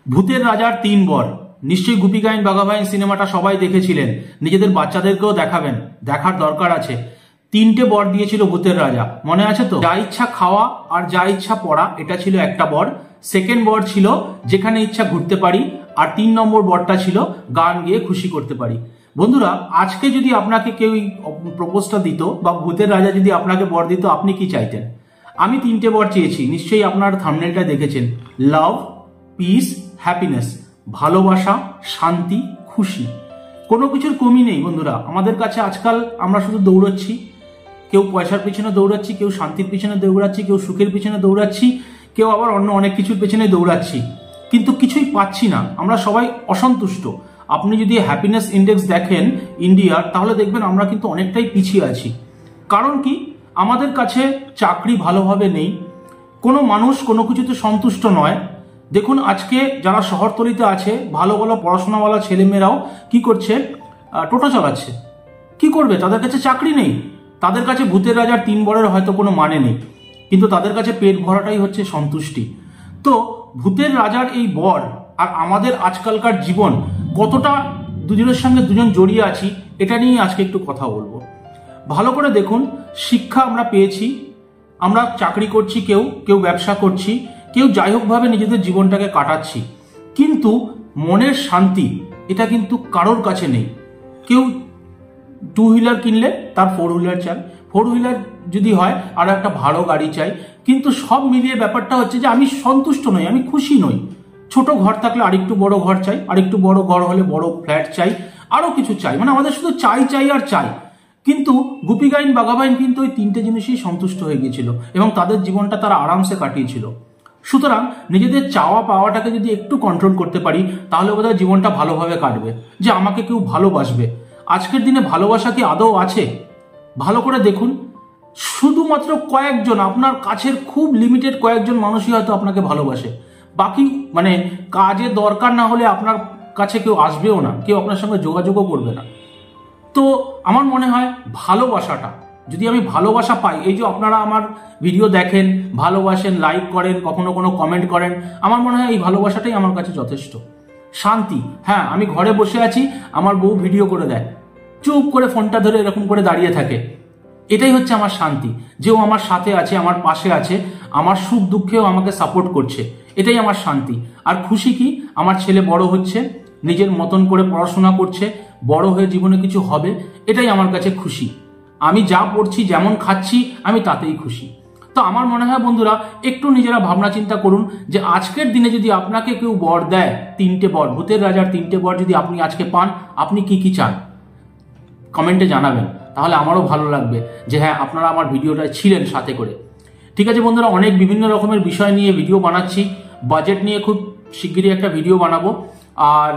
ভূতের রাজার ৩ বর। নিশ্চয়ই গুপি গাইন বাঘা বাইন সিনেমাটা সবাই দেখেছিলেন, নিজেদের বাচ্চাদেরকেও দেখাবেন, দেখার দরকার আছে। 3টে বর দিয়েছিল ভূতের রাজা, মনে আছে তো? যা ইচ্ছা খাওয়া আর যা ইচ্ছা পড়া, এটা ছিল একটা বর। সেকেন্ড বর ছিল যেখানে ইচ্ছা ঘুরতে পারি, আর 3 নম্বর বরটা ছিল গান গেয়ে খুশি করতে পারি। বন্ধুরা, আজকে যদি আপনাকে কেউ প্রপোজটা দিত বা ভূতের রাজা যদি আপনাকে বর দিত, আপনি কি চাইতেন? আমি 3টে বর চেয়েছি, নিশ্চয়ই আপনার থাম্বনেলটা দেখেছেন। লাভ, পিস, হ্যাপিনেস, ভালোবাসা, শান্তি, খুশি। কোনো কিছুর কমি নেই বন্ধুরা আমাদের কাছে। আজকাল আমরা শুধু দৌড়াচ্ছি, কেউ পয়সার পিছনে দৌড়াচ্ছি, কেউ শান্তির পিছনে দৌড়াচ্ছি, কেউ সুখের পিছনে দৌড়াচ্ছি, কেউ আবার অন্য অনেক কিছুর পেছনে দৌড়াচ্ছি, কিন্তু কিছুই পাচ্ছি না। আমরা সবাই অসন্তুষ্ট। আপনি যদি হ্যাপিনেস ইন্ডেক্স দেখেন ইন্ডিয়ার, তাহলে দেখবেন আমরা কিন্তু অনেকটাই পিছিয়ে আছি। কারণ কি? আমাদের কাছে চাকরি ভালোভাবে নেই, কোনো মানুষ কোনো কিছুতে সন্তুষ্ট নয়। দেখুন, আজকে যারা শহরতলিতে আছে, ভালো ভালো পড়াশোনাওয়ালা ছেলেমেয়েরাও কি করছে? টোটো চালাচ্ছে। কি করবে? তাদের কাছে চাকরি নেই। তাদের কাছে ভূতের রাজার 3 বরের হয়তো কোনো মানে নেই, কিন্তু তাদের কাছে পেট ভরাটাই হচ্ছে সন্তুষ্টি। তো ভূতের রাজার এই বর আর আমাদের আজকালকার জীবন কতটা দুজনের সঙ্গে দুজন জড়িয়ে আছি, এটা নিয়ে আজকে একটু কথা বলবো। ভালো করে দেখুন, শিক্ষা আমরা পেয়েছি, আমরা চাকরি করছি, কেউ কেউ ব্যবসা করছি, কেউ যাই হোক ভাবে নিজেদের জীবনটাকে কাটাচ্ছি, কিন্তু মনের শান্তি এটা কিন্তু কারোর কাছে নেই। কেউ 2 হুইলার কিনলে তার 4 হুইলার চাই, 4 হুইলার যদি হয় আর একটা ভালো গাড়ি চাই। কিন্তু সব মিলিয়ে ব্যাপারটা হচ্ছে যে আমি সন্তুষ্ট নই, আমি খুশি নই। ছোট ঘর থাকলে আরেকটু বড় ঘর চাই, আরেকটু বড় ঘর হলে বড় ফ্ল্যাট চাই, আরো কিছু চাই। মানে আমাদের শুধু চাই চাই আর চাই। কিন্তু গুপি গাইন বাঘা বাইন কিন্তু ওই 3টে জিনিসই সন্তুষ্ট হয়ে গিয়েছিল এবং তাদের জীবনটা তারা আরামসে কাটিয়েছিল। সুতরাং নিজেদের চাওয়া পাওয়াটাকে যদি একটু কন্ট্রোল করতে পারি, তাহলে বোধহয় জীবনটা ভালোভাবে কাটবে। যে আমাকে কেউ ভালোবাসবে। আজকের দিনে ভালোবাসা কি আদৌ আছে? ভালো করে দেখুন, শুধুমাত্র কয়েকজন, আপনার কাছের খুব লিমিটেড কয়েকজন মানুষই হয়তো আপনাকে ভালোবাসে। বাকি মানে কাজে দরকার না হলে আপনার কাছে কেউ আসবেও না, কেউ আপনার সঙ্গে যোগাযোগও করবে না। তো আমার মনে হয় ভালোবাসাটা যদি আমি ভালোবাসা পাই, এই যে আপনারা আমার ভিডিও দেখেন, ভালোবাসেন, লাইক করেন, কখনো কোনো কমেন্ট করেন, আমার মনে হয় এই ভালোবাসাটাই আমার কাছে যথেষ্ট। শান্তি, হ্যাঁ, আমি ঘরে বসে আছি, আমার বউ ভিডিও করে দেয়, চুপ করে ফোনটা ধরে এরকম করে দাঁড়িয়ে থাকে, এটাই হচ্ছে আমার শান্তি। যে ও আমার সাথে আছে, আমার পাশে আছে, আমার সুখ দুঃখেও আমাকে সাপোর্ট করছে, এটাই আমার শান্তি। আর খুশি কি? আমার ছেলে বড় হচ্ছে, নিজের মতন করে পড়াশোনা করছে, বড় হয়ে জীবনে কিছু হবে, এটাই আমার কাছে খুশি। আমি যা পড়ছি, যেমন খাচ্ছি, আমি তাতেই খুশি। তো আমার মনে হয় বন্ধুরা, একটু নিজেরা ভাবনা চিন্তা করুন যে আজকের দিনে যদি আপনাকে কেউ বর দেয়, 3টে বর, ভূতের রাজার 3টে বর যদি আপনি আজকে পান, আপনি কি কি চান কমেন্টে জানাবেন। তাহলে আমারও ভালো লাগবে যে হ্যাঁ, আপনারা আমার ভিডিওটা ছিলেন সাথে করে। ঠিক আছে বন্ধুরা, অনেক বিভিন্ন রকমের বিষয় নিয়ে ভিডিও বানাচ্ছি। বাজেট নিয়ে খুব শিগগিরই একটা ভিডিও বানাবো। আর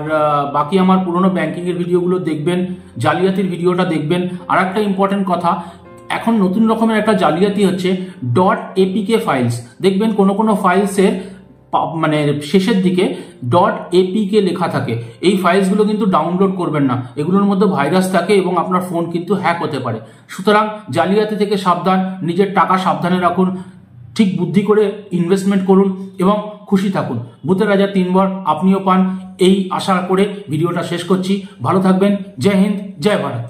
বাকি আমার পুরোনো ব্যাংকিংয়ের ভিডিওগুলো দেখবেন, জালিয়াতির ভিডিওটা দেখবেন। আর একটা ইম্পর্টেন্ট কথা, এখন নতুন রকমের একটা জালিয়াতি হচ্ছে .apk ফাইলস। দেখবেন কোনো কোনো ফাইলসের মানে শেষের দিকে .apk লেখা থাকে। এই ফাইলসগুলো কিন্তু ডাউনলোড করবেন না, এগুলোর মধ্যে ভাইরাস থাকে এবং আপনার ফোন কিন্তু হ্যাক হতে পারে। সুতরাং জালিয়াতি থেকে সাবধান, নিজের টাকা সাবধানে রাখুন, ঠিক বুদ্ধি করে ইনভেস্টমেন্ট করুন এবং খুশি থাকুন। ভূতের রাজা 3 বর আপনিও পান, এই আশা করে ভিডিওটা শেষ করছি। ভালো থাকবেন। জয় হিন্দ, জয় ভারত।